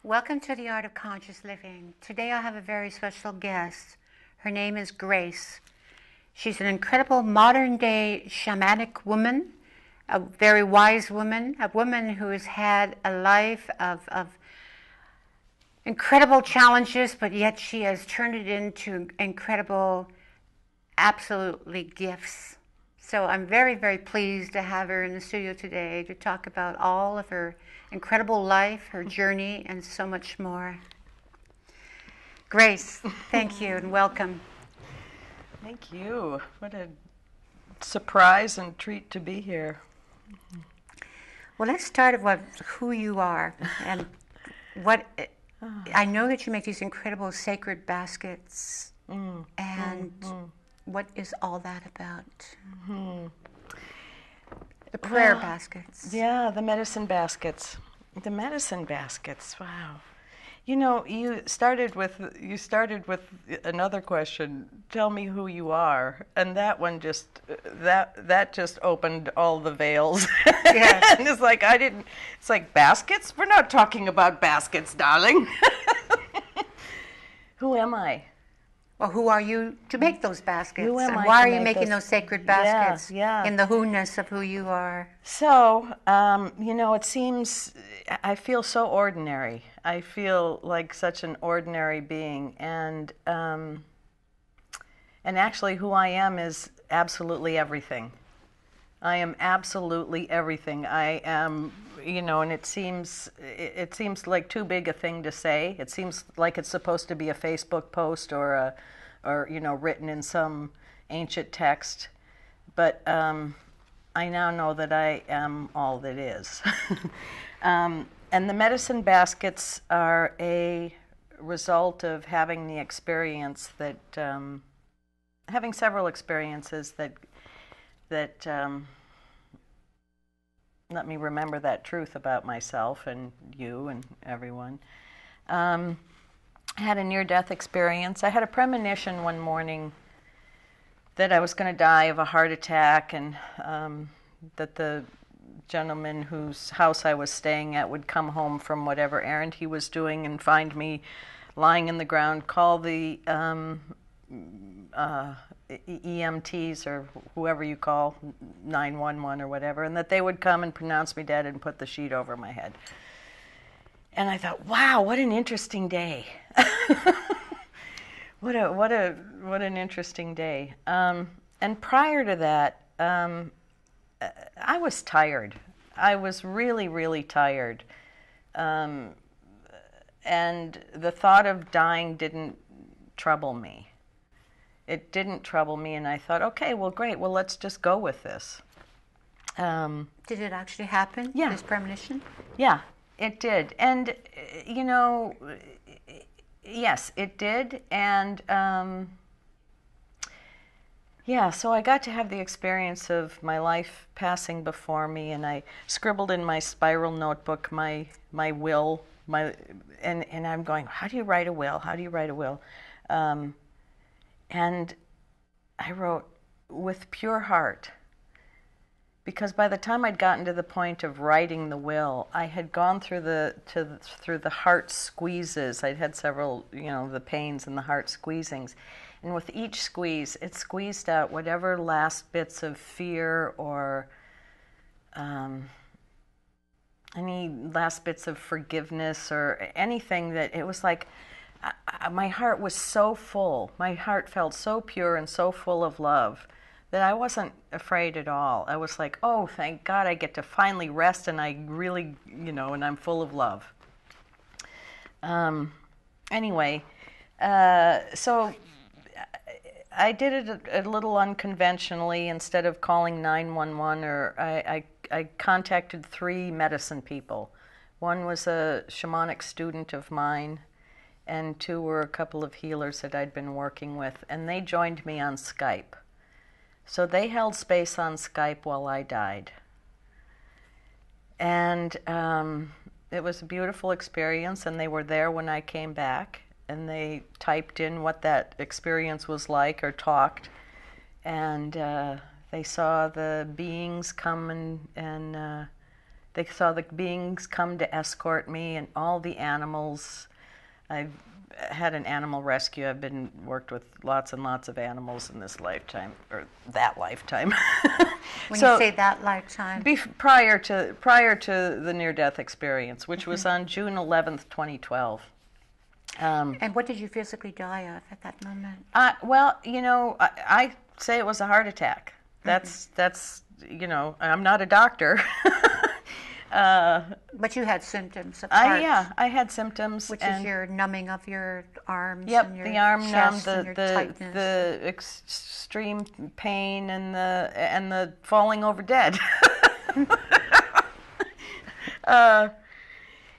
Welcome to the Art of Conscious Living. Today I have a very special guest. Her name is Grace. She's an incredible modern-day shamanic woman, a very wise woman, a woman who has had a life of incredible challenges, but yet she has turned it into incredible, absolutely gifts. So I'm very, very pleased to have her in the studio today to talk about all of her incredible life, her journey, and so much more. Grace, thank you and welcome. Thank you. What a surprise and treat to be here. Well, let's start with who you are and what. I know that you make these incredible sacred baskets, what is all that about? The prayer baskets. Yeah, the medicine baskets. The medicine baskets. Wow. You know, you started with another question. Tell me who you are, and that one just that just opened all the veils. Yes. And it's like It's like baskets. We're not talking about baskets, darling. Who am I? Well, who are you to make those baskets? Who am and I why to are you make making those sacred baskets Yeah. in the who-ness of who you are? So, it seems, I feel so ordinary. I feel like such an ordinary being. And actually who I am is absolutely everything. I am absolutely everything. I am, and it seems like too big a thing to say. It seems like it's supposed to be a Facebook post or written in some ancient text. But I now know that I am all that is. And the medicine baskets are a result of having the experience that, having several experiences that let me remember that truth about myself and you and everyone. I had a near-death experience. I had a premonition one morning that I was going to die of a heart attack, and that the gentleman whose house I was staying at would come home from whatever errand he was doing and find me lying in the ground, call the EMTs or whoever you call, 911 or whatever, and that they would come and pronounce me dead and put the sheet over my head. And I thought, wow, what an interesting day. What an interesting day. And prior to that, I was tired. I was really, really tired. And the thought of dying didn't trouble me. It didn't trouble me, and I thought, okay, well, great. Well, let's just go with this. Did it actually happen? Yeah. This premonition? Yeah, it did. And, yes, it did. And, so I got to have the experience of my life passing before me, and I scribbled in my spiral notebook my will, and I'm going, how do you write a will? How do you write a will? And I wrote, with pure heart, because by the time I'd gotten to the point of writing the will, I had gone through the heart squeezes. I'd had several, the pains and the heart squeezings. And with each squeeze, it squeezed out whatever last bits of fear or any last bits of forgiveness or anything that it was like, my heart was so full. My heart felt so pure and so full of love that I wasn't afraid at all. I was like, oh, thank God I get to finally rest, and I really, and I'm full of love. Anyway, so I did it a little unconventionally. Instead of calling 911, I contacted 3 medicine people. One was a shamanic student of mine, and 2 were a couple of healers that I'd been working with, and they joined me on Skype. So they held space on Skype while I died. And it was a beautiful experience, and they were there when I came back, and they typed in what that experience was like or talked, and they saw the beings come and They saw the beings come to escort me, and all the animals. I've had an animal rescue. I've worked with lots and lots of animals in this lifetime, or that lifetime. When you say that lifetime? Prior to the near-death experience, which was on June 11th, 2012. And what did you physically die of at that moment? Well, I say it was a heart attack. That's I'm not a doctor. But you had symptoms of heart. Yeah, I had symptoms. Which is your numbing of your arms. Yep, and your the arm numb, the extreme pain, and the falling over dead.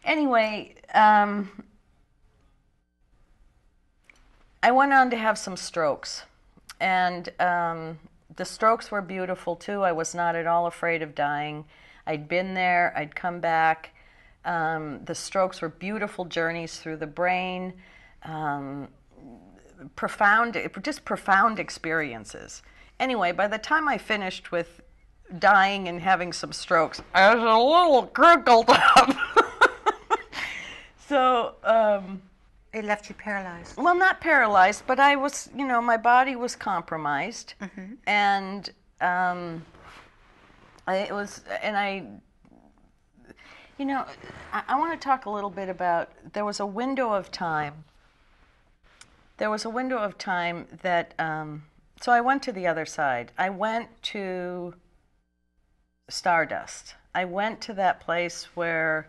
Anyway, I went on to have some strokes, and the strokes were beautiful too. I was not at all afraid of dying. I'd been there, I'd come back. The strokes were beautiful journeys through the brain, profound experiences. Anyway, by the time I finished with dying and having some strokes, I was a little crippled up. So, it left you paralyzed. well, not paralyzed, but I was, my body was compromised, and I want to talk a little bit about, there was a window of time that, so I went to the other side. I went to Stardust. I went to that place where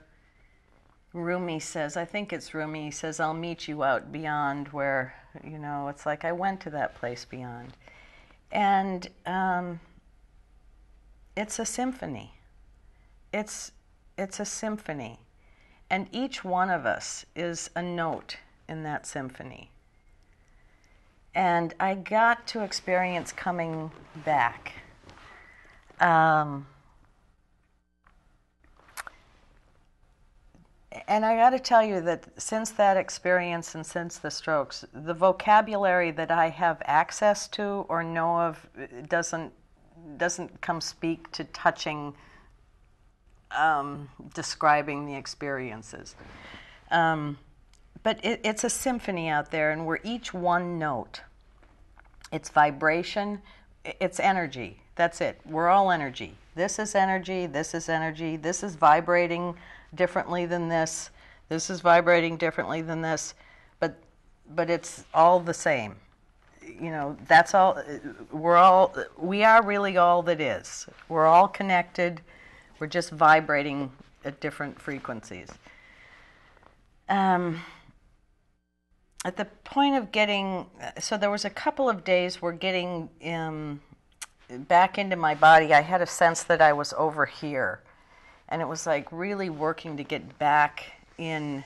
Rumi says, I think it's Rumi, says, I'll meet you out beyond, where, it's like I went to that place beyond. And it's a symphony. It's a symphony. And each one of us is a note in that symphony. And I got to experience coming back. And I got to tell you that since that experience and since the strokes, the vocabulary that I have access to or know of doesn't come speak to touching, describing the experiences. But it's a symphony out there, and we're each one note. It's vibration, it's energy. That's it. We're all energy. This is energy, this is energy, this is vibrating differently than this. This is vibrating differently than this, but it's all the same. That's all. We are really all that is. We're all connected. We're just vibrating at different frequencies. At the point of getting, so there was a couple of days where getting back into my body, I had a sense that I was over here. And it was like really working to get back in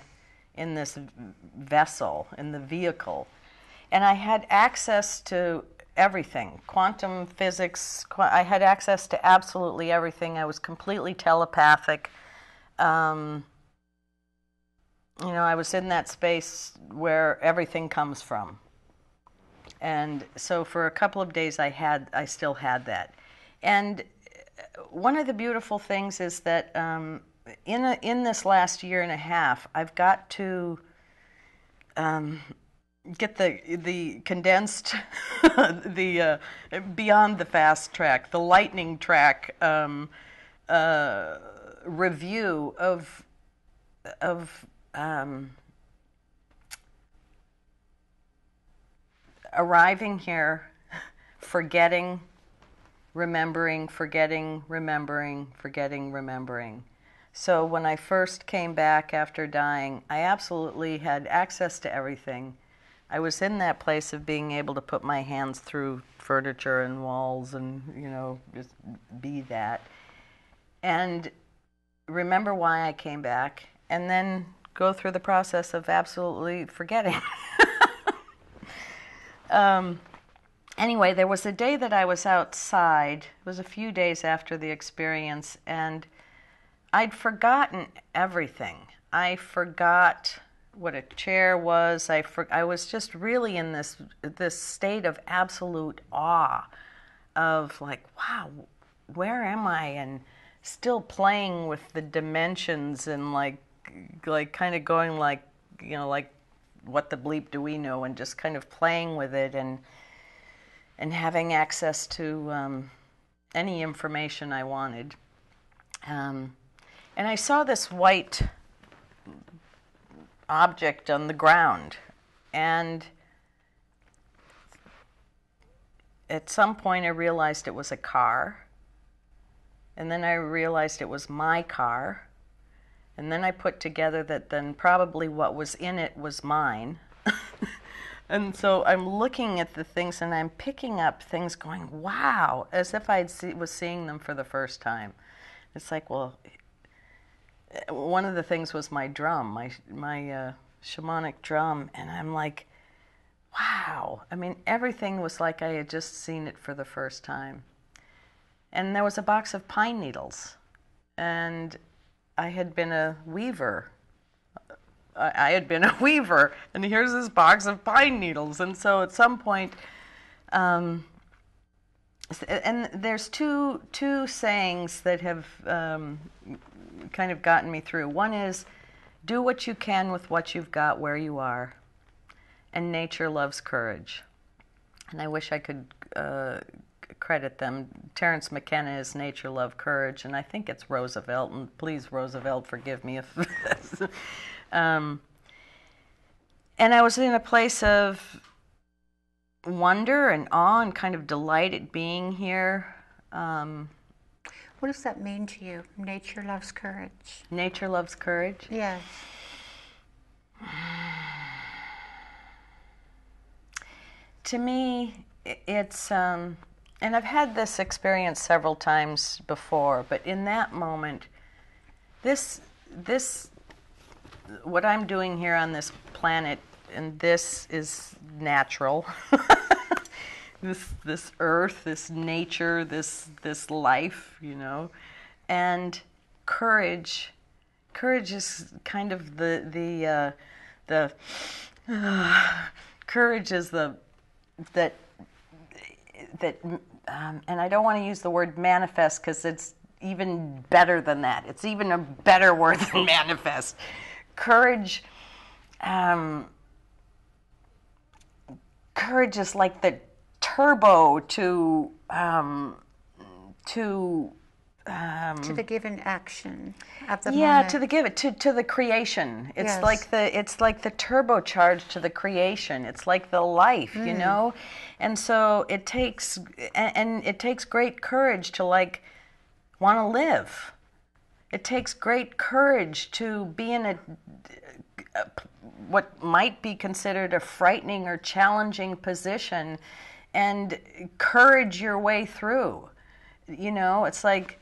this vessel, in the vehicle. And I had access to everything, quantum physics. I had access to absolutely everything. I was completely telepathic. I was in that space where everything comes from. And so for a couple of days I still had that. And one of the beautiful things is that in this last year and a half, I've got to get the condensed, the beyond the fast track, the lightning track review of arriving here, forgetting, remembering, forgetting, remembering, forgetting, remembering. So when I first came back after dying, I absolutely had access to everything. I was in that place of being able to put my hands through furniture and walls and, just be that. And remember why I came back, and then go through the process of absolutely forgetting. Anyway, there was a day that I was outside. It was a few days after the experience, and I'd forgotten everything. I forgot what a chair was. I was just really in this state of absolute awe of like, wow, where am I? And still playing with the dimensions and like kind of going like, like what the bleep do we know, and just kind of playing with it and having access to any information I wanted. And I saw this white object on the ground, and at some point I realized it was a car, and then I realized it was my car, and then I put together that then probably what was in it was mine. And so I'm looking at the things and I'm picking up things going, wow, as if I was seeing them for the first time. It's like, well, one of the things was my drum, my shamanic drum, and I'm like, wow. I mean, everything was like I had just seen it for the first time. And there was a box of pine needles, and I had been a weaver. And here's this box of pine needles. And so at some point, and there's two sayings that have kind of gotten me through. One is, do what you can with what you've got where you are, and nature loves courage. And I wish I could credit them. Terence McKenna is Nature Love Courage, and I think it's Roosevelt, and please, Roosevelt, forgive me if and I was in a place of wonder and awe and kind of delight at being here. What does that mean to you? Nature loves courage. Nature loves courage? Yes. To me, it's, and I've had this experience several times before, but in that moment, this, what I'm doing here on this planet, and this is natural. This earth, this nature, this life, and courage is kind of the courage is that and I don't want to use the word manifest because it's even better than that. It's even a better word than manifest. Courage is like the turbo to the given action of the moment. To the creation. It's yes. like the turbocharge to the creation. It's like the life, and so it takes great courage to like want to live. It takes great courage to be in a what might be considered a frightening or challenging position and courage your way through. It's like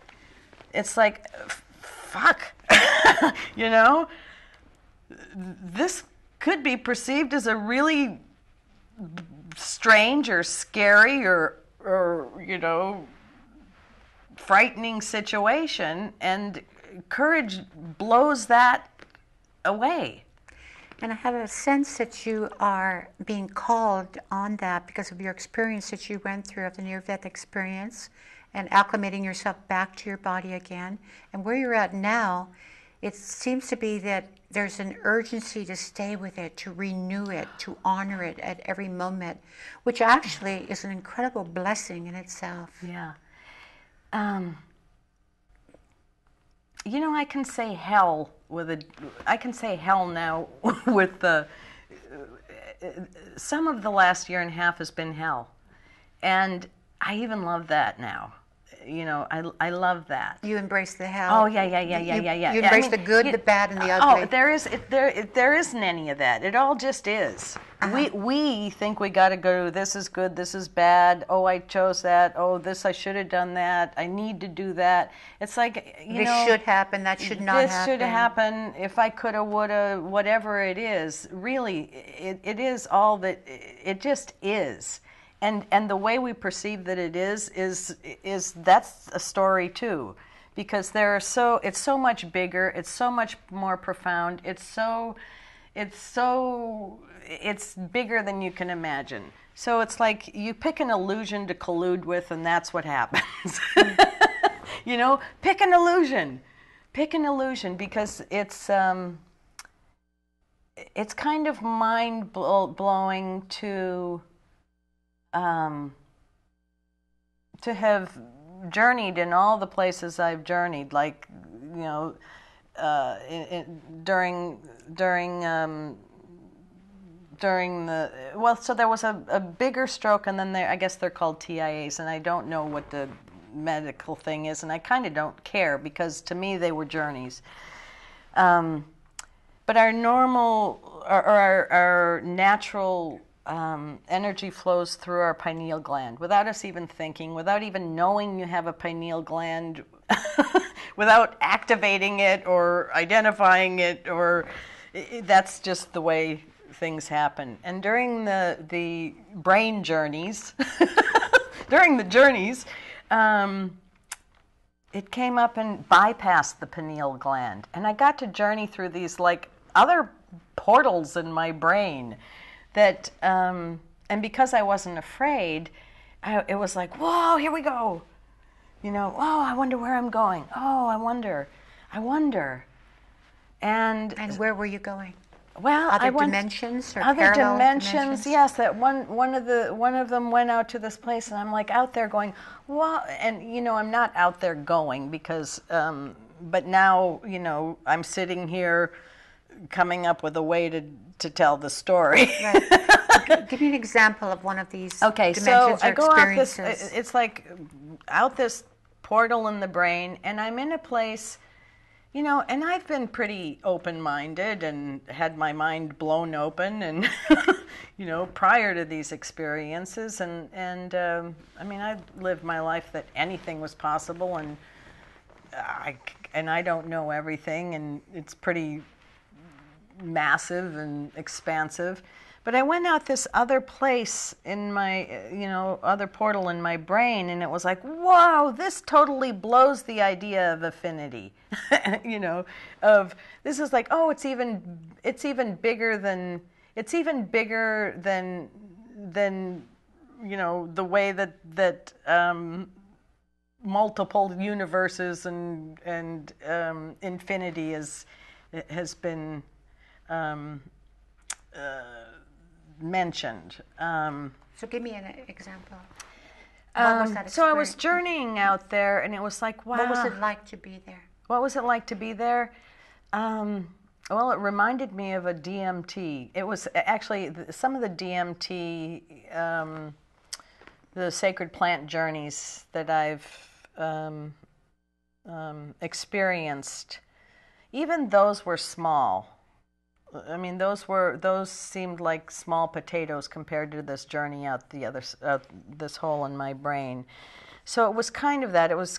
fuck. This could be perceived as a really strange or scary or frightening situation, and courage blows that away. And I have a sense that you are being called on that because of your experience that you went through, of the near-death experience, and acclimating yourself back to your body again. And where you're at now, it seems to be that there's an urgency to stay with it, to renew it, to honor it at every moment, which actually is an incredible blessing in itself. Yeah. I can say hell now with some of the last year and a half has been hell. And I even love that now. I love that. You embrace the hell. Oh yeah. You embrace the good, the bad, and the ugly. Oh, there isn't any of that. It all just is. Uh-huh. We think we got to go. This is good. This is bad. Oh, I chose that. Oh, this I should have done that. I need to do that. It's like this should happen. That should not happen. This should happen. If I coulda, woulda, whatever it is. Really, it is all that. It just is. And the way we perceive that it is that's a story too, because it's so much bigger, it's so much more profound, it's bigger than you can imagine. So it's like you pick an illusion to collude with, and that's what happens. Pick an illusion. Pick an illusion, because it's kind of mind blowing to have journeyed in all the places I've journeyed, like during the so there was a bigger stroke, and then I guess they're called TIAs, and I don't know what the medical thing is, and I kind of don't care, because to me they were journeys. But our normal, our natural energy flows through our pineal gland without us even thinking, without even knowing you have a pineal gland, without activating it or identifying it, that's just the way things happen. And during the brain journeys, it came up and bypassed the pineal gland, and I got to journey through these like other portals in my brain that, and because I wasn't afraid, it was like, whoa, here we go. Oh, I wonder where I'm going. Oh, I wonder. And where were you going? Well, other dimensions or other parallel dimensions. Yes, that one of them went out to this place, and I'm like out there going, wow. And I'm not out there going because, but now I'm sitting here, coming up with a way to tell the story. Right. Give me an example of one of these dimensions so I or go experiences. out this. It's like out this portal in the brain, and I'm in a place. And I've been pretty open-minded and had my mind blown open, and prior to these experiences, and I mean, I lived my life that anything was possible, and I don't know everything, and it's pretty massive and expansive. But I went out this other place in my, other portal in my brain, and it was like, wow, this totally blows the idea of affinity. This is like, oh, it's even bigger than the way that multiple universes and infinity has been mentioned. So give me an example. What was that so I was experience? journeying out there, and it was like, wow. What was it like to be there? What was it like to be there? Well, it reminded me of a DMT. It was actually some of the DMT, the sacred plant journeys that I've experienced. Even those were small. I mean, those seemed like small potatoes compared to this journey out the other this hole in my brain. So it was kind of that. It was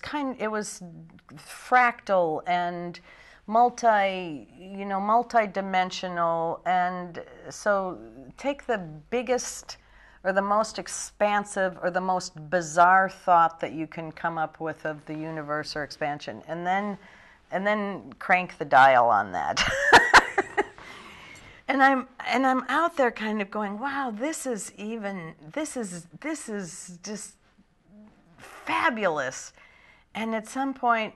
fractal and multi-dimensional, and so take the biggest or the most expansive or the most bizarre thought that you can come up with of the universe or expansion, and then crank the dial on that. And I'm out there kind of going, wow, this is just fabulous. And at some point,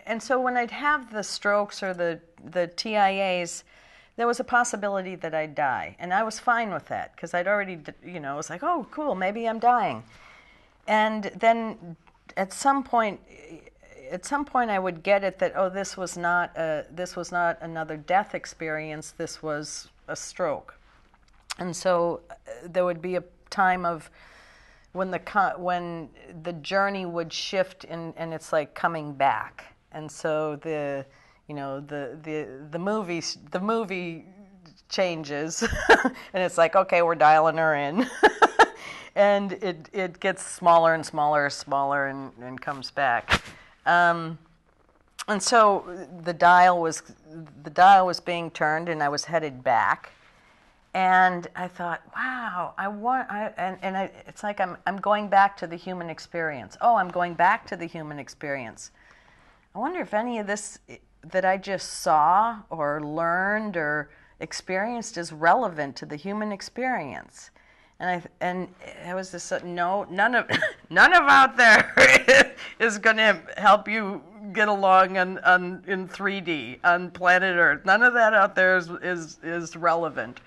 and so when I'd have the strokes or the TIAs, there was a possibility that I'd die, and I was fine with that because I'd already, it was like, oh, cool, maybe I'm dying. And then at some point I would get it that, oh, this was not another death experience. This was a stroke. And so there would be a time of when the journey would shift, and it's like coming back. And so the movie changes, and it's like, okay, we're dialing her in. And it gets smaller and smaller and comes back. And so the dial was being turned, and I was headed back. And I thought, wow, it's like I'm going back to the human experience. Oh, I'm going back to the human experience. I wonder if any of this that I just saw or learned or experienced is relevant to the human experience. And I was just no, none of out there is going to help you get along in 3D on planet Earth. None of that out there is relevant.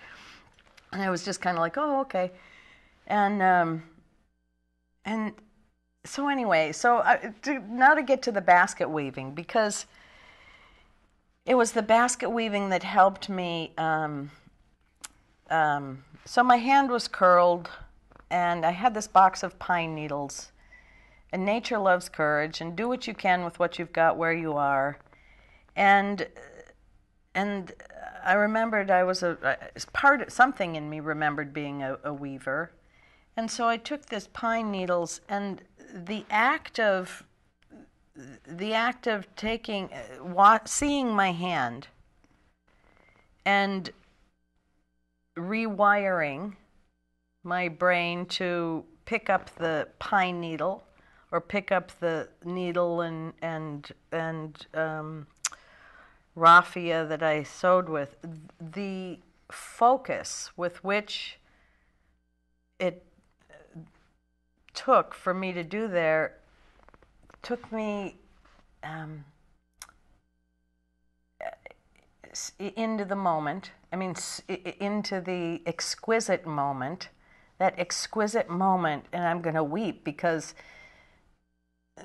And I was just kind of like, oh, okay. And so anyway, now to get to the basket weaving, because it was the basket weaving that helped me. So my hand was curled, and I had this box of pine needles. And nature loves courage, and do what you can with what you've got where you are. And I remembered something in me remembered being a weaver. And so I took this pine needles, and the act of taking, seeing my hand and rewiring my brain to pick up the pine needle or pick up the needle and raffia that I sewed with, the focus with which it took for me to do there took me into the moment. I mean, into the exquisite moment, that exquisite moment, and I'm going to weep because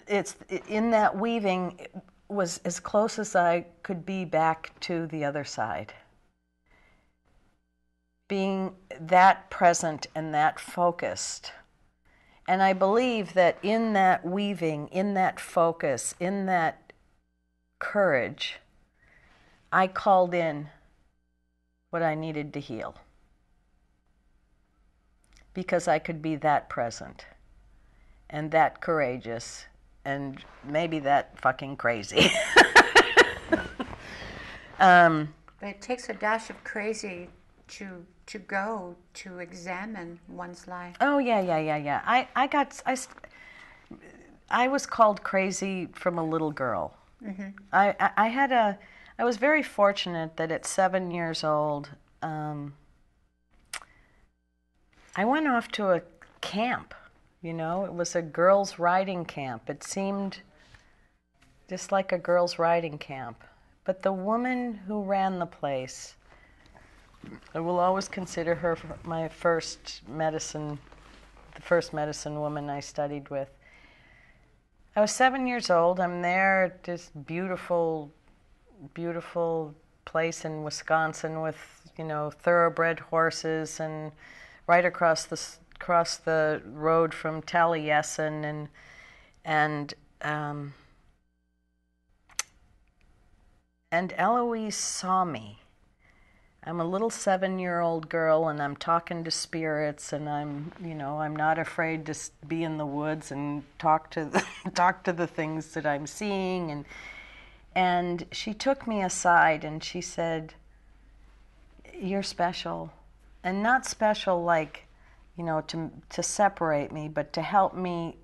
it's in that weaving it was as close as I could be back to the other side. Being that present and that focused. And I believe that in that weaving, in that focus, in that courage, I called in what I needed to heal. Because I could be that present and that courageous and maybe that fucking crazy. But it takes a dash of crazy to go to examine one's life. Oh yeah. I was called crazy from a little girl. Mm-hmm. I was very fortunate that at 7 years old, I went off to a camp. You know, it was a girls' riding camp. It seemed just like a girls' riding camp. But the woman who ran the place, I will always consider her my the first medicine woman I studied with. I was 7 years old. I'm there at this beautiful, beautiful place in Wisconsin with, thoroughbred horses, and right across the road from Taliesin, and Eloise saw me. I'm a little 7-year-old girl, and I'm talking to spirits, and I'm not afraid to be in the woods and talk to the things that I'm seeing, and she took me aside and she said, "You're special." And not special like, to separate me, but to help me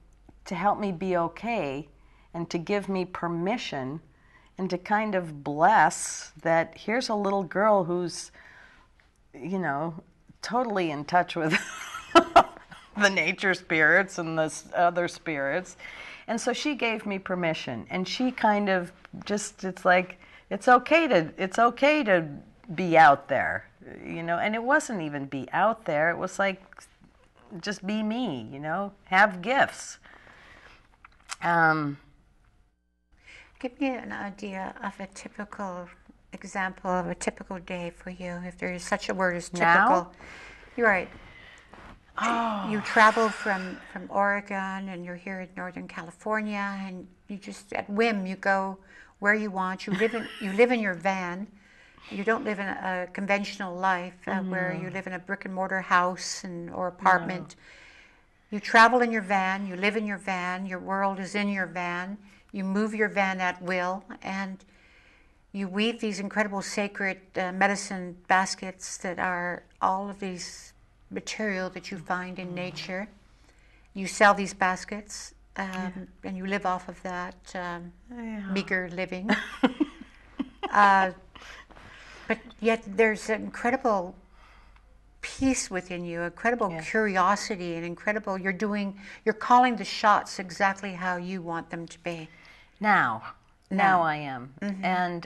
be okay, and to give me permission, and to kind of bless that here's a little girl who's, totally in touch with the nature spirits and the other spirits. And so she gave me permission, and she kind of just, it's like, it's okay to be out there. And it wasn't even be out there. It was like, just be me, have gifts. Give me an idea of a typical example of a typical day for you, if there is such a word as typical. Now? You're right. Oh. You travel from Oregon, and you're here in Northern California, and you just, at whim, you go where you want. You live in your van. You don't live in a conventional life where you live in a brick and mortar house or apartment. No. You travel in your van, you live in your van, your world is in your van, you move your van at will, and you weave these incredible sacred medicine baskets that are all of these material that you find in nature. You sell these baskets, and you live off of that meager living. But yet there's an incredible peace within you, incredible Yeah. curiosity, and incredible, you're calling the shots exactly how you want them to be. Now I am. And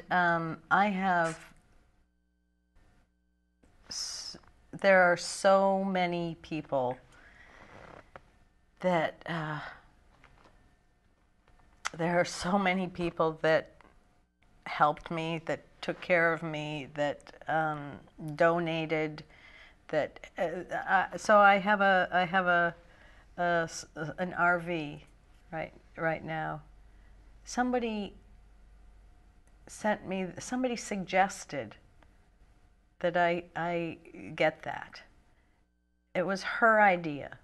I have, there are so many people that, helped me, that took care of me, that donated, that, so I have an RV right now. Somebody suggested that I get that. It was her idea.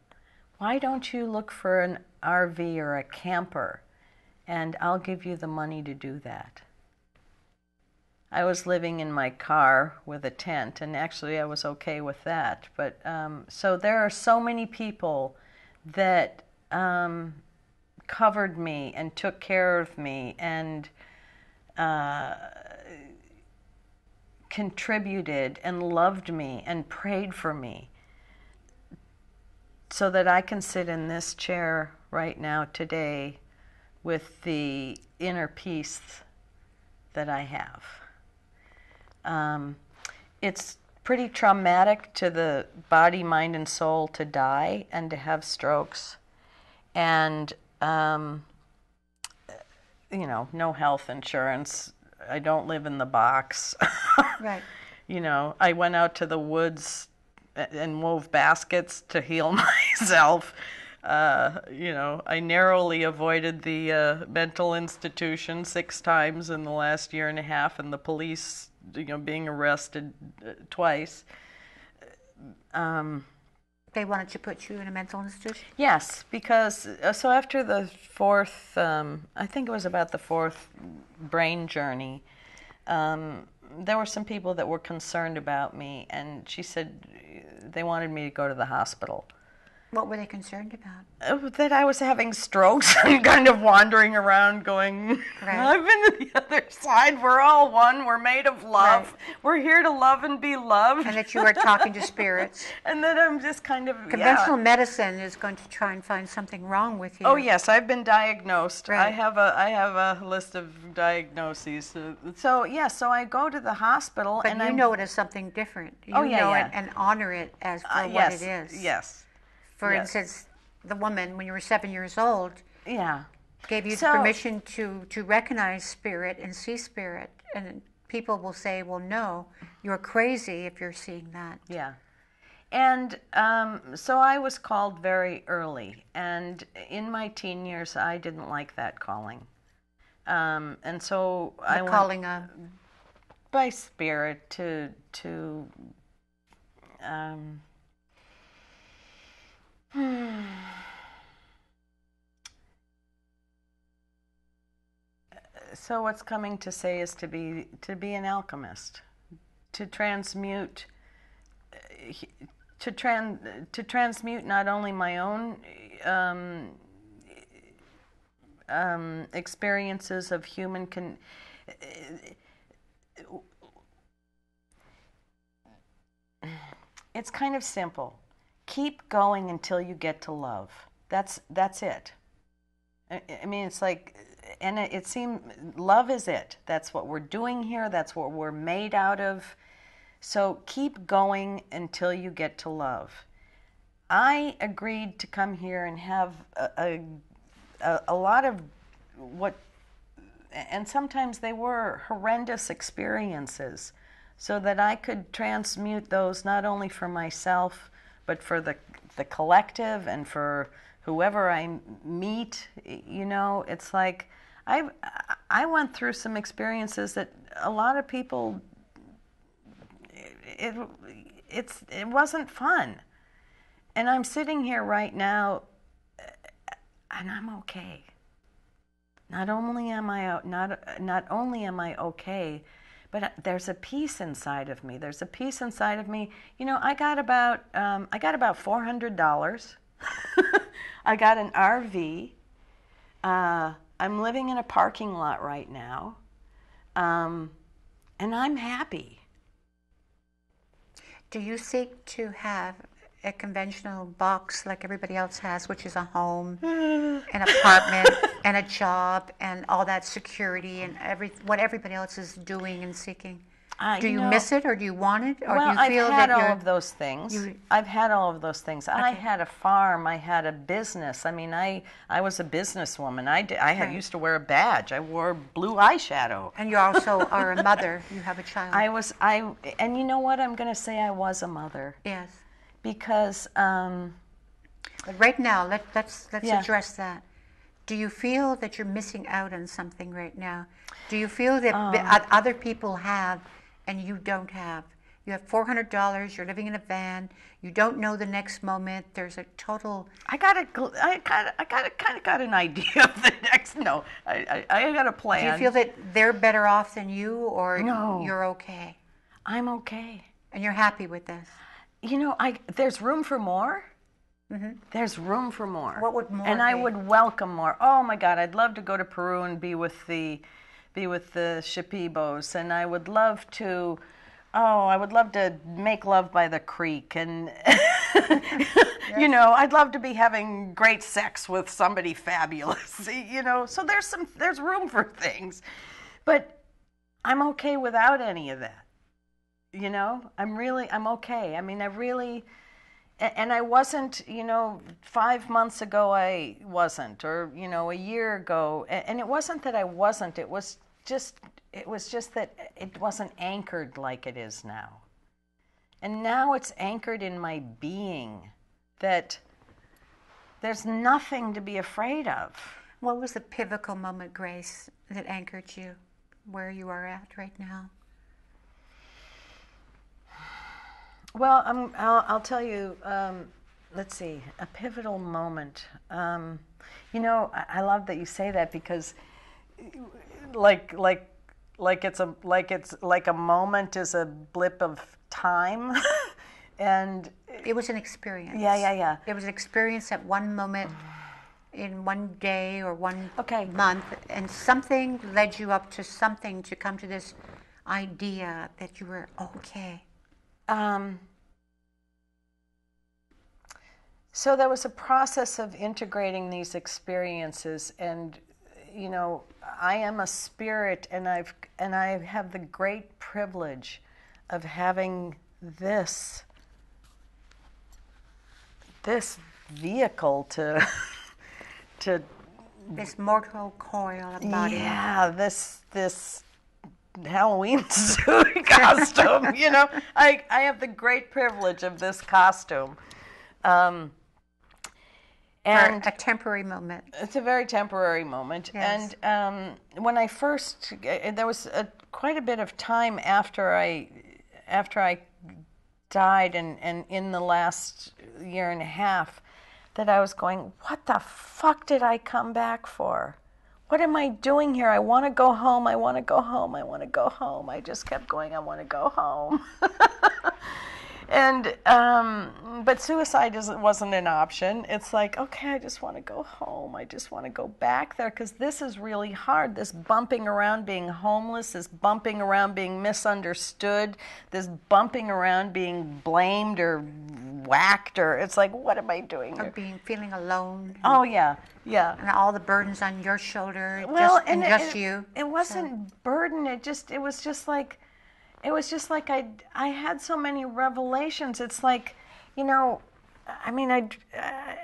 Why don't you look for an RV or a camper, and I'll give you the money to do that. I was living in my car with a tent, and actually I was okay with that. But so there are so many people that covered me and took care of me and contributed and loved me and prayed for me, so that I can sit in this chair right now today with the inner peace that I have. It's pretty traumatic to the body, mind, and soul to die and to have strokes. And, no health insurance. I don't live in the box. Right. I went out to the woods and wove baskets to heal myself. I narrowly avoided the mental institution 6 times in the last year and a half, and the police, being arrested twice. They wanted to put you in a mental institution? Yes, because so after the 4th, I think it was about the 4th brain journey, there were some people that were concerned about me, and she said they wanted me to go to the hospital. What were they concerned about? That I was having strokes and kind of wandering around going, Right. I've been to the other side. We're all one. We're made of love. Right. We're here to love and be loved. And that you were talking to spirits. And that I'm just kind of, Conventional medicine is going to try and find something wrong with you. Oh yes, I've been diagnosed. Right. I have a list of diagnoses. So I go to the hospital, But and you know it as something different. You know it and honor it as for what it is. Yes. For instance, the woman, when you were 7 years old, Yeah. gave you the permission to recognize spirit and see spirit. And people will say, well, no, you're crazy if you're seeing that. Yeah. And so I was called very early. And in my teen years, I didn't like that calling. And so I went Calling by spirit to so what's coming to say is to be an alchemist, to transmute not only my own experiences of human it's kind of simple. Keep going until you get to love. That's it. I mean, it's like, and it seems love is it. That's what we're doing here. That's what we're made out of. So keep going until you get to love. I agreed to come here and have a lot of what, and sometimes they were horrendous experiences, so that I could transmute those not only for myself, but for the collective and for whoever I meet. It's like I went through some experiences that a lot of people, it wasn't fun. And I'm sitting here right now, and I'm okay. Not only am I okay, but there's a peace inside of me. There's a peace inside of me. I got about $400. I got an RV. I'm living in a parking lot right now, and I'm happy. Do you seek to have a conventional box like everybody else has, which is a home, an apartment, and a job, and all that security and what everybody else is doing and seeking? Do you miss it, or do you want it, or do you feel I've had that all of those things. I've had all of those things. I had a farm. I had a business. I mean, I was a businesswoman. I used to wear a badge. I wore blue eyeshadow. And you also are a mother. You have a child. And you know what? I'm going to say I was a mother. Yes. Because. But right now, let's address that. Do you feel that you're missing out on something right now? Do you feel that other people have and you don't have? You have $400. You're living in a van. You don't know the next moment. There's a total. I kind of got an idea of the next. No, I got a plan. Do you feel that they're better off than you, or no, you're okay? I'm okay. And you're happy with this? You know, there's room for more. Mm-hmm. There's room for more. What would more And be? I would welcome more. Oh my God, I'd love to go to Peru and be with the Shipibos, and I would love to. Oh, I would love to make love by the creek, and you know, I'd love to be having great sex with somebody fabulous. You know, so there's room for things, but I'm okay without any of that. You know, I'm okay. I mean, and I wasn't, you know, 5 months ago I wasn't, or, you know, a year ago. And it wasn't that I wasn't, it was just that it wasn't anchored like it is now. And now it's anchored in my being, that there's nothing to be afraid of. What was the pivotal moment, Grace, that anchored you where you are at right now? Well, I'll tell you. Let's see, a pivotal moment. You know, I love that you say that, because, like it's like a moment is a blip of time, and it was an experience. Yeah. It was an experience at one moment, in one day or one month, and something led you up to something to come to this idea that you were okay. So there was a process of integrating these experiences, and, you know, I am a spirit, and I have the great privilege of having this vehicle to this mortal coil of body. Yeah, this Halloween suit costume. You know, I have the great privilege of this costume. And a temporary moment. It's a very temporary moment. Yes. And when I first, there was quite a bit of time after I died, and in the last year and a half, that I was going, what the fuck did I come back for? What am I doing here? I want to go home. I want to go home. I want to go home. I just kept going, I want to go home. And but suicide wasn't an option. It's like, okay, I just want to go home. I just want to go back there, because this is really hard. This bumping around being homeless, this bumping around being misunderstood, this bumping around being blamed or whacked, or it's like, what am I doing here? Or feeling alone. Oh yeah. And all the burdens on your shoulder. Well, just you. It wasn't burden. It was just like I had so many revelations. It's like, you know, I mean,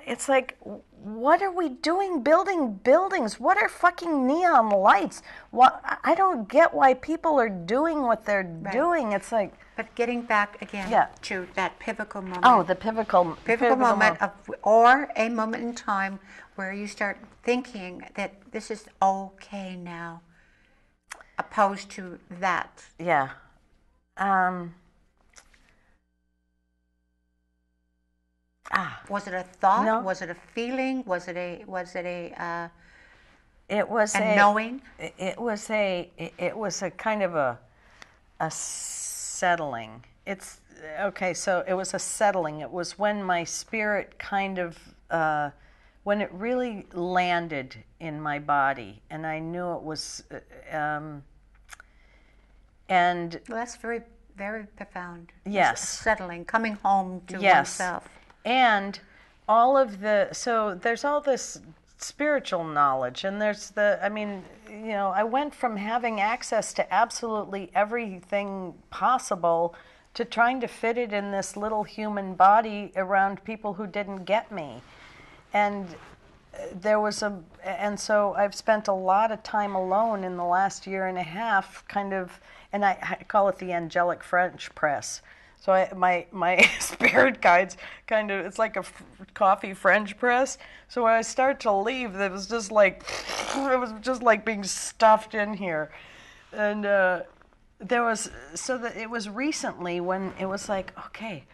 it's like, what are we doing building buildings? What are fucking neon lights? I don't get why people are doing what they're doing. It's like. But getting back again to that pivotal moment. Oh, the pivotal moment or a moment in time where you start thinking that this is okay now, opposed to that. Yeah. Was it a thought? No. Was it a feeling? Was it a knowing? It was a kind of a settling. It's okay. So it was a settling. It was when my spirit kind of when it really landed in my body, and I knew it was. And well, that's very Very profound. Yes. Settling, coming home to Yes. oneself. And so there's all this spiritual knowledge, and I went from having access to absolutely everything possible to trying to fit it in this little human body around people who didn't get me. And so I've spent a lot of time alone in the last year and a half, and I call it the angelic French press. So my spirit guides it's like a coffee French press. So when I start to leave, it was just like being stuffed in here. And it was recently when it was like, okay,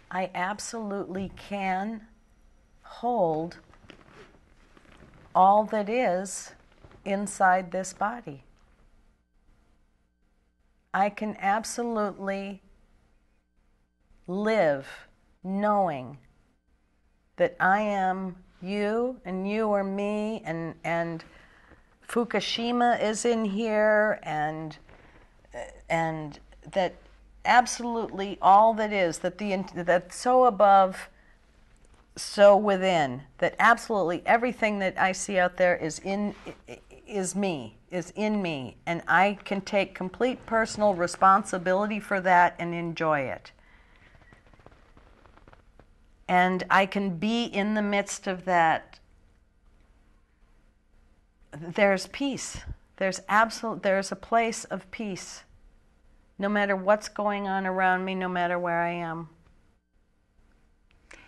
I absolutely can hold all that is inside this body. I can absolutely live knowing that I am you and you are me, and Fukushima is in here, and that absolutely all that is, that's so above, so within, that absolutely everything that I see out there is in me, and I can take complete personal responsibility for that and enjoy it. And I can be in the midst of that. There's peace. There's a place of peace. No matter what's going on around me, no matter where I am.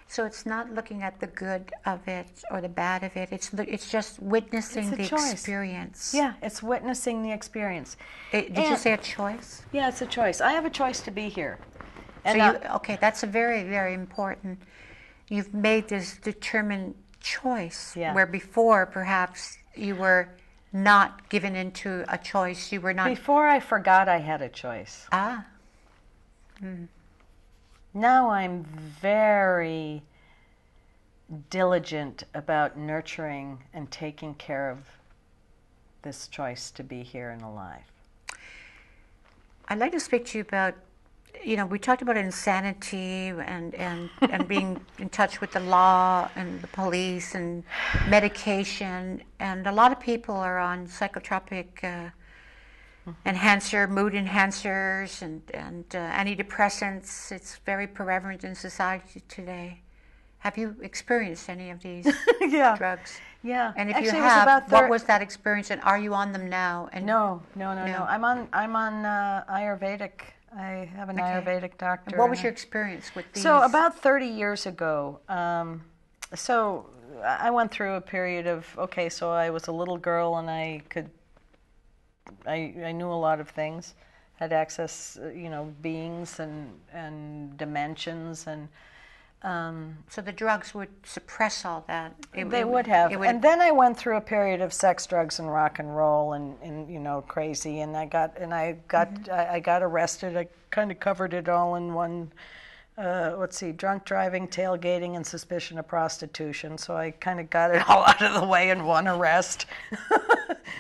So it's not looking at the good of it or the bad of it. It's just witnessing the experience. Yeah, it's witnessing the experience. Did you say a choice? Yeah, it's a choice. I have a choice to be here. And okay, that's a very, very important. You've made this determined choice, where before perhaps you were not given into a choice. You were not. Before I forgot I had a choice. Ah. Now I'm very diligent about nurturing and taking care of this choice to be here and alive. I'd like to speak to you about, we talked about insanity and being in touch with the law and the police and medication. And a lot of people are on psychotropic mood enhancers and antidepressants. It's very prevalent in society today. Have you experienced any of these drugs? Yeah. And if you have, what was that experience, and are you on them now? And No. I'm on Ayurvedic. I have an Ayurvedic doctor. And what was your experience with these? So about 30 years ago, so I went through a period of, so I was a little girl and I knew a lot of things, had access, beings and dimensions, and so the drugs would suppress all that. They would have. And then I went through a period of sex, drugs, and rock and roll, and crazy. And I got arrested. I kind of covered it all in one. Drunk driving, tailgating, and suspicion of prostitution. So I kind of got it all out of the way in one arrest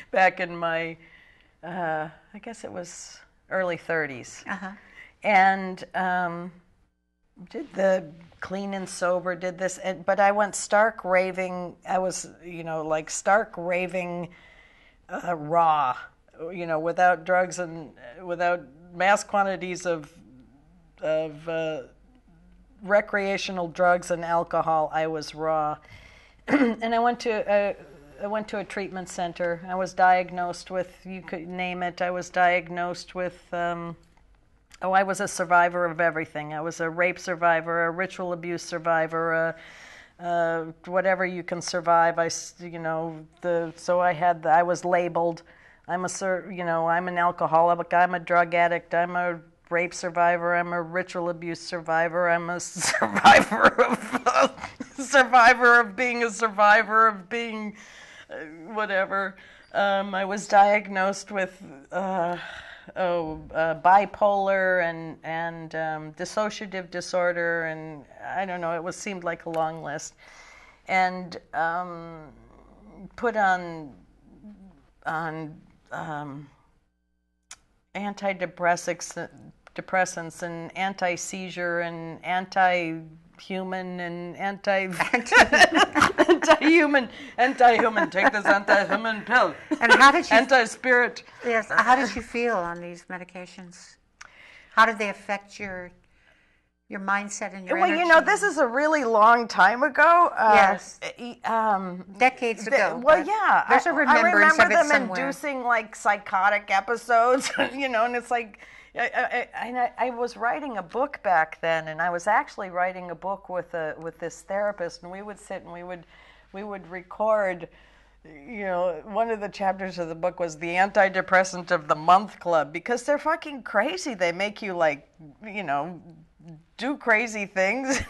back in my, I guess it was early 30s. And did the clean and sober, did this, but I went stark raving. I was, stark raving raw, without drugs and without mass quantities of recreational drugs and alcohol. I was raw. And I went to a treatment center. I was diagnosed with, you could name it, I was diagnosed with, I was a survivor of everything. I was a rape survivor, a ritual abuse survivor, whatever you can survive. I was labeled. I'm an alcoholic. I'm a drug addict. I'm a rape survivor. I'm a ritual abuse survivor. I'm a survivor of being a survivor of being whatever. I was diagnosed with bipolar and dissociative disorder, and I don't know. It seemed like a long list, and put on antidepressants and anti-seizure and anti-human and anti-human. Take this anti-human pill. And how did you? Anti-spirit. Yes. How did you feel on these medications? How did they affect your mindset and your Well, energy? this is a really long time ago. Yes. Decades ago. Well, yeah. There's a remembrance I of it remember them somewhere. inducing like psychotic episodes, and it's like, I was writing a book back then, and I was actually writing a book with this therapist, and we would sit and we would record. One of the chapters of the book was the antidepressant of the month club, because they're fucking crazy. They make you like, do crazy things,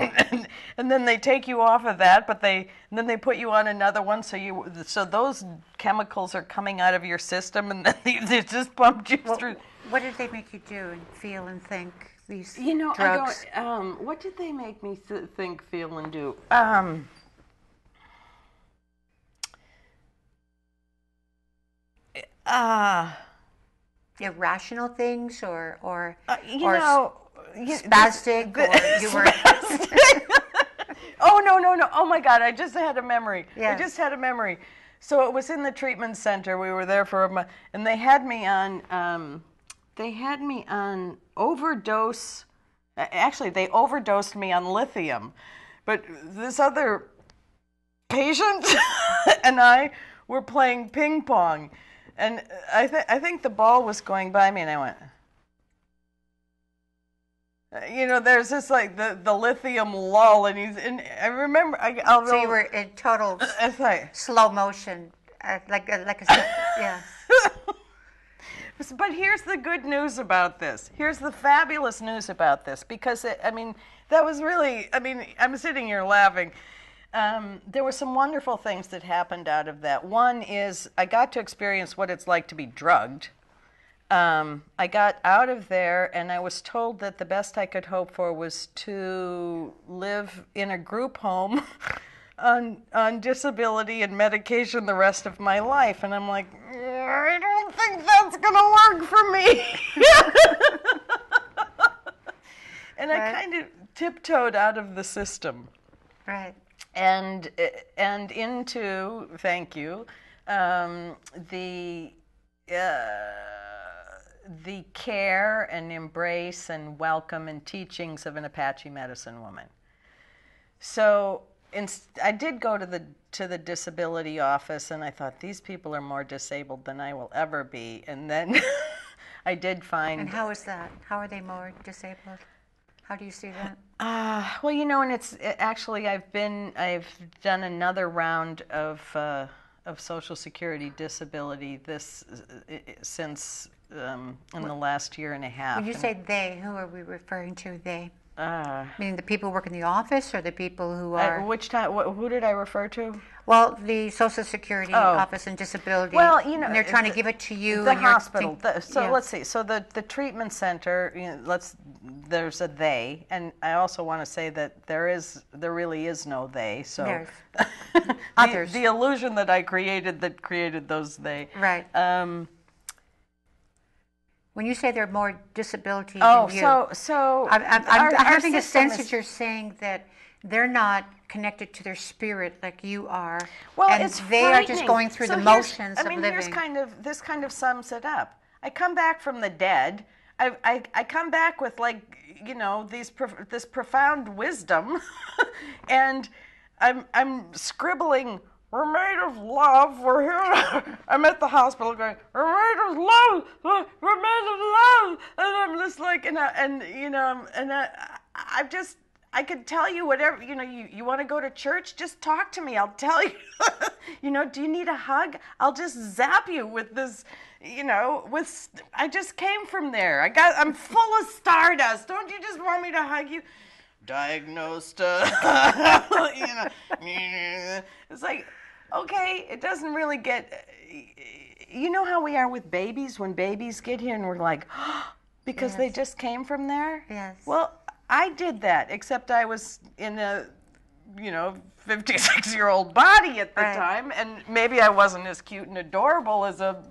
and then they take you off of that, and then they put you on another one, so those chemicals are coming out of your system, and then they just pumped you through. What did they make you do and feel and think? These drugs. I don't. What did they make me think, feel, and do? Irrational things, or spastic, or you were. Oh no! Oh my God! I just had a memory. Yes. I just had a memory. So it was in the treatment center. We were there for a month, and they had me on. Overdose. Actually, they overdosed me on lithium, but this other patient and I were playing ping pong, and I think the ball was going by me, and I went. There's this like the lithium lull, and I remember. So you were in total slow motion, like a yeah. But here's the good news about this. Here's the fabulous news about this, because that was really. I'm sitting here laughing. There were some wonderful things that happened out of that. One is I got to experience what it's like to be drugged. I got out of there, and I was told that the best I could hope for was to live in a group home on disability and medication the rest of my life. And I'm like, I don't think that's going to work for me. And I kind of tiptoed out of the system. Right. And into, thank you, the care and embrace and welcome and teachings of an Apache medicine woman. So I did go to the disability office, and I thought, these people are more disabled than I will ever be. And then I did find. And how is that? How are they more disabled? How do you see that? Well, and actually I've done another round of Social Security disability since in the last year and a half. When you say they, who are we referring to? They. Meaning the people who work in the office, or the people who are. Which time? Who did I refer to? Well, the Social Security Office and Disability. Well, and they're trying to give it to you. The and hospital. Let's see. So the treatment center. There's a they, and I also want to say that there really is no they. So there's others. The illusion that I created those they. Right. When you say they're more disability than you, so I'm having a sense that you're saying that they're not connected to their spirit like you are. Well, and it's they are just going through the motions of living. This kind of sums it up. I come back from the dead. I come back with this profound wisdom, and I'm scribbling. We're made of love. We're here. I'm at the hospital going, we're made of love. We're made of love. And I'm just like, I could tell you whatever, you want to go to church? Just talk to me. I'll tell you. Do you need a hug? I'll just zap you with this, I just came from there. I'm full of stardust. Don't you just want me to hug you? Diagnosed, it's like, okay, it doesn't really get, how we are with babies when babies get here and we're like, because yes. They just came from there? Yes. Well, I did that, except I was in a, 56-year-old body at the right. time, and maybe I wasn't as cute and adorable as a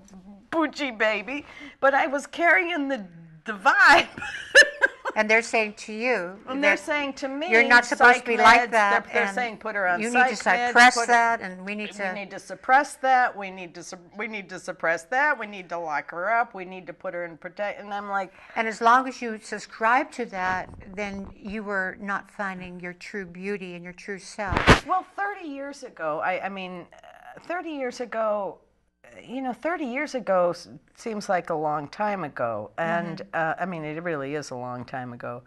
Poochie baby, but I was carrying the vibe. And they're saying to you, And they're saying to me, you're not supposed to be like that. They're saying put her on you psych need to meds, suppress that, and we need we need to suppress that. We need to suppress that. We need to lock her up. We need to put her in protect. And I'm like, And as long as you subscribe to that, then you were not finding your true beauty and your true self. well, 30 years ago, 30 years ago, 30 years ago seems like a long time ago. And, it really is a long time ago.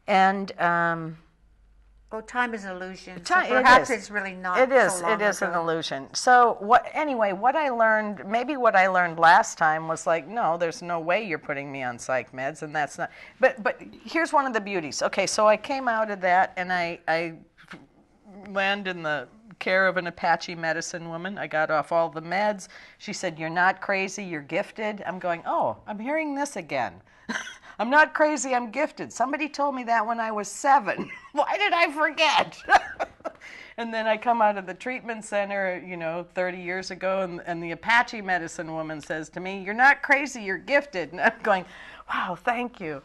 And, well, time is an illusion. Perhaps it's really not. It is. So long it is ago. an illusion. So what I learned, maybe what I learned last time was like, no, there's no way you're putting me on psych meds, and that's not. But here's one of the beauties. Okay, so I came out of that, and I landed in the care of an Apache medicine woman. I got off all the meds. She said, "You're not crazy. You're gifted." I'm going, oh, I'm hearing this again. I'm not crazy, I'm gifted. Somebody told me that when I was 7. Why did I forget? And then I come out of the treatment center, 30 years ago, and the Apache medicine woman says to me, "You're not crazy, you're gifted." And I'm going, wow, thank you.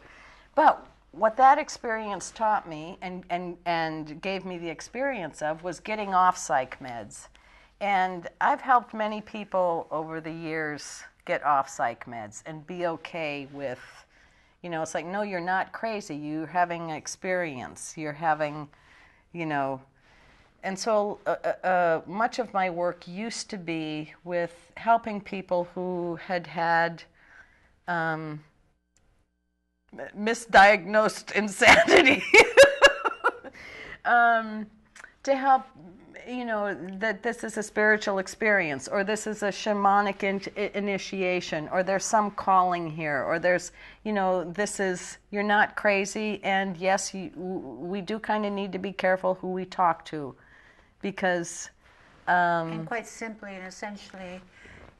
But what that experience taught me and gave me the experience of was getting off psych meds. And I've helped many people over the years get off psych meds and be okay with, it's like, no, you're not crazy. You're having an experience. You're having, And so much of my work used to be with helping people who had misdiagnosed insanity. To help, that this is a spiritual experience, or this is a shamanic initiation, or there's some calling here, or there's, you're not crazy, and yes, we do kind of need to be careful who we talk to, because... and quite simply and essentially,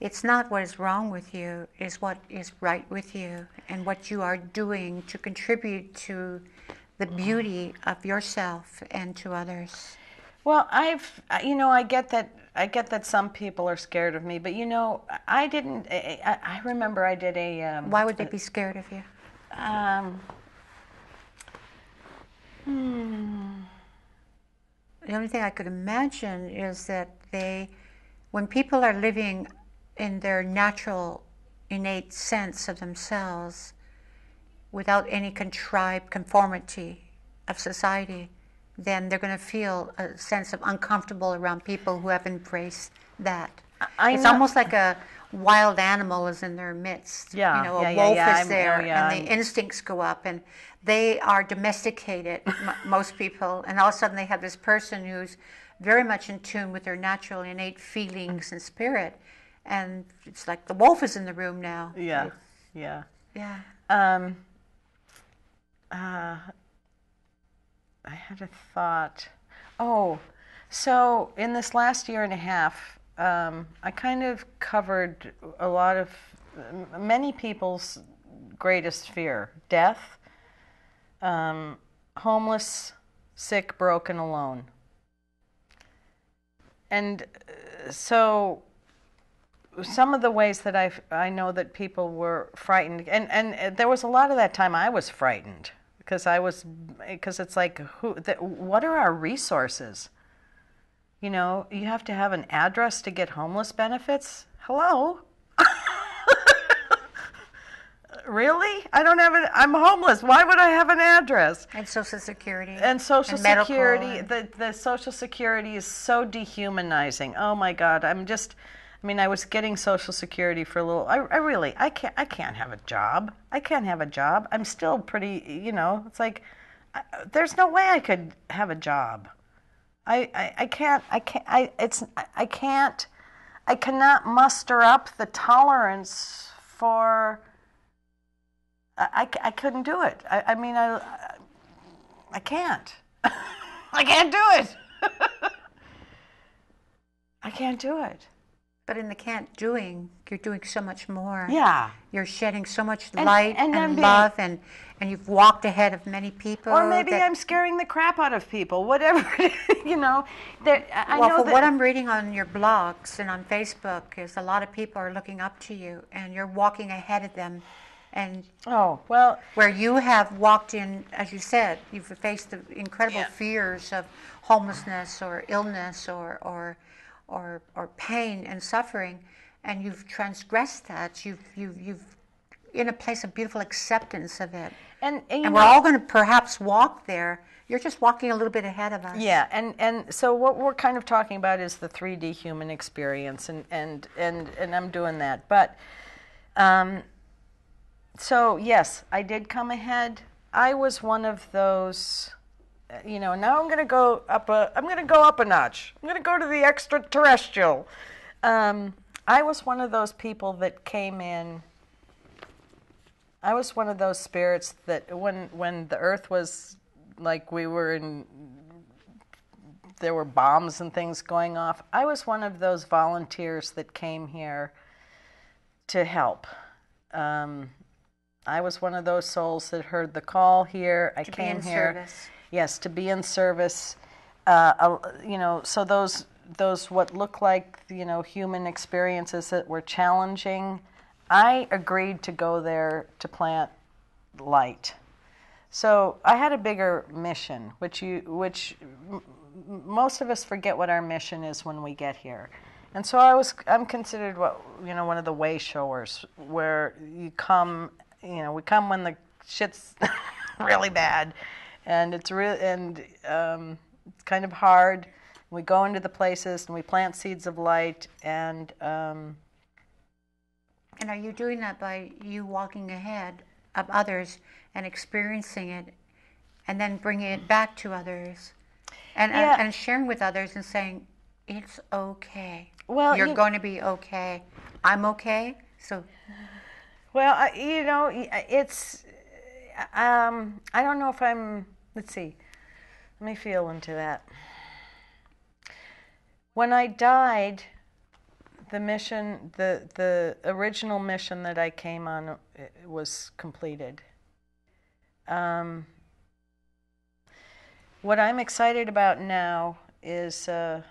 it's not what is wrong with you, it's what is right with you, and what you are doing to contribute to the beauty of yourself and to others. Well, I get that some people are scared of me, but I didn't. I remember I did a. Why would they be scared of you? The only thing I could imagine is that when people are living in their natural, innate sense of themselves, without any contrived conformity of society, then they're going to feel a sense of uncomfortable around people who have embraced that. It's almost like a wild animal is in their midst. Yeah, a wolf is there, and the instincts go up, and they are domesticated, most people, and all of a sudden they have this person who's very much in tune with their natural, innate feelings and spirit, and it's like the wolf is in the room now. Yeah. I had a thought. Oh, so in this last year and a half, I kind of covered many people's greatest fear: death, homeless, sick, broken, alone. And so some of the ways that I know that people were frightened, and there was a lot of that time I was frightened. Because it's like, what are our resources? You have to have an address to get homeless benefits? Hello? Really? I don't have I'm homeless. Why would I have an address? And Social Security. And Social Security. And... The Social Security is so dehumanizing. Oh my God. I was getting Social Security for a little. I can't have a job. I can't have a job. I'm still pretty. It's like, there's no way I could have a job. I cannot muster up the tolerance for. I couldn't do it. I can't. I can't do it. I can't do it. But in the can't doing, you're doing so much more. Yeah. You're shedding so much light and I'm and being- love, and you've walked ahead of many people. Or maybe that- I'm scaring the crap out of people, whatever, you know. I well, know for that, what I'm reading on your blogs and on Facebook is a lot of people are looking up to you, and you're walking ahead of them. And oh, well, where you have walked in, as you said, you've faced the incredible Yeah. fears of homelessness or illness or pain and suffering, and you've transgressed that. You've in a place of beautiful acceptance of it. and And we're all going to perhaps walk there. You're just walking a little bit ahead of us. yeah, and so what we're kind of talking about is the 3D human experience, and I'm doing that. But so yes, I did come ahead. I was one of those, you know. Now I'm going to go up a notch. I'm going to go to the extraterrestrial. I was one of those people that came in. I was one of those spirits that when the Earth was like we were in, there were bombs and things going off. I was one of those volunteers that came here to help. I was one of those souls that heard the call here. I came here. Service. Yes, to be in service. You know, so those what look like, you know, human experiences that were challenging, I agreed to go there to plant light. So I had a bigger mission, which most of us forget what our mission is when we get here. And so I'm considered one of the way showers, where you come, you know, we come when the shit's really bad, and it's it's kind of hard. We go into the places and we plant seeds of light, and are you doing that by you walking ahead of others and experiencing it, and then bringing it back to others, and sharing with others and saying, it's okay. Well, you're going to be okay. I'm okay. So, well, you know, it's. I don't know if I'm. Let's see. Let me feel into that. When I died, the mission, the original mission that I came on, was completed. What I'm excited about now is, so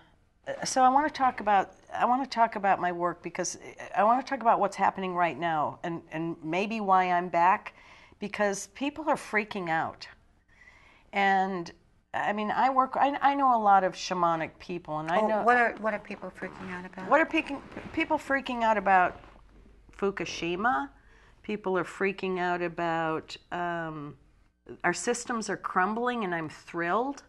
I want to talk about my work, because I want to talk about what's happening right now, and maybe why I'm back, because people are freaking out. And I mean, I know a lot of shamanic people, and I know what are people freaking out about? what are people freaking out about? Fukushima. People are freaking out about our systems are crumbling, and I'm thrilled.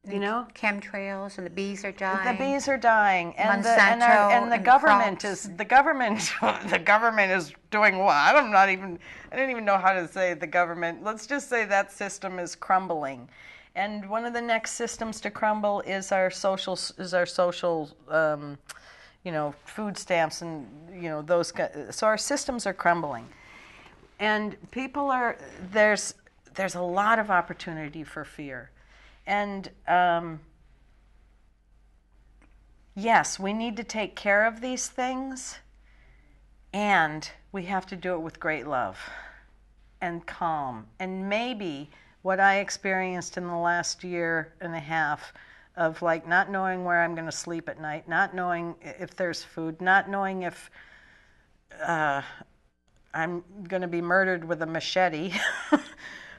You know, chemtrails, and the bees are dying. the bees are dying, and Monsanto the and government crops. is the government is doing what? I don't even know how to say the government. Let's just say that system is crumbling. And one of the next systems to crumble is our social, you know, food stamps, and you know those. So our systems are crumbling, and there's a lot of opportunity for fear, and yes, we need to take care of these things, and we have to do it with great love and calm, and maybe what I experienced in the last year and a half of like not knowing where I'm going to sleep at night, not knowing if there's food, not knowing if I'm going to be murdered with a machete,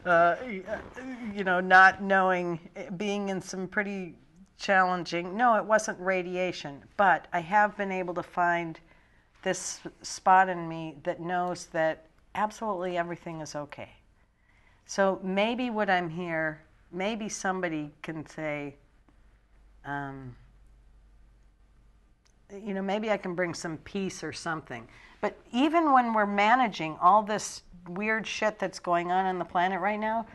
you know, not knowing, being in some pretty challenging, no, it wasn't radiation, but I have been able to find this spot in me that knows that absolutely everything is okay. So maybe what I'm here, maybe somebody can say, you know, maybe I can bring some peace or something. But even when we're managing all this weird shit that's going on the planet right now,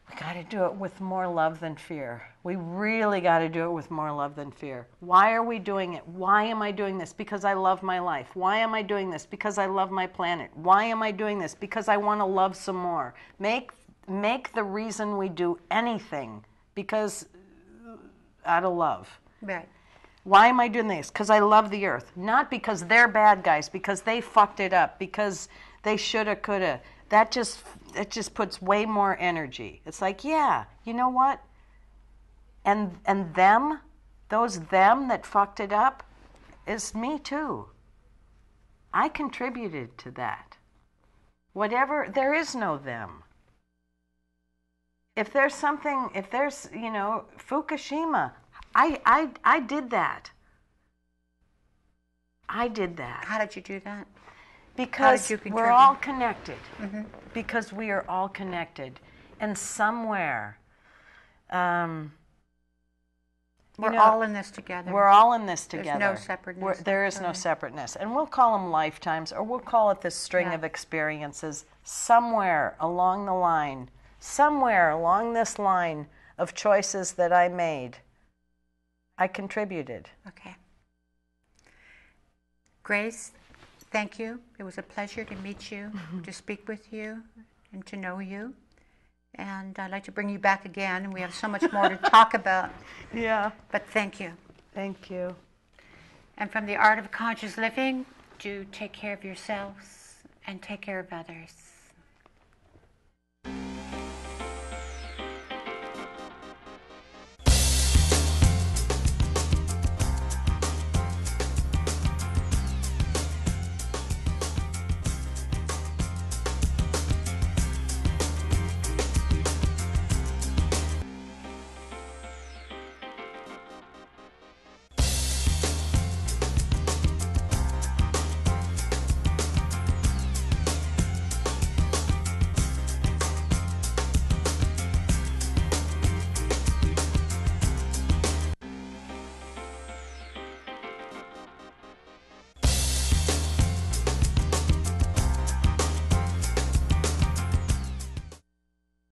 we got to do it with more love than fear. We really got to do it with more love than fear. Why are we doing it? Why am I doing this? Because I love my life. Why am I doing this? Because I love my planet. Why am I doing this? Because I want to love some more. Make the reason we do anything because out of love. Right. Why am I doing this? Because I love the earth. Not because they're bad guys, because they fucked it up, because they shoulda, coulda. That just puts way more energy. It's like, yeah, you know what? And them, those them that fucked it up, is me too. I contributed to that. Whatever, there is no them. If there's something, Fukushima, I did that. I did that. How did you do that? Because How did you we're all connected. Mm-hmm. Because we are all connected. And somewhere, we're all in this together. We're all in this together. There's no separateness. There is no separateness. And we'll call them lifetimes, or we'll call it this string of experiences. Somewhere along the line, somewhere along this line of choices that I made, I contributed. Okay. Grace, thank you. It was a pleasure to meet you, to speak with you, and to know you. And I'd like to bring you back again. We have so much more to talk about. Yeah. But thank you. Thank you. And from the Art of Conscious Living, do take care of yourselves and take care of others.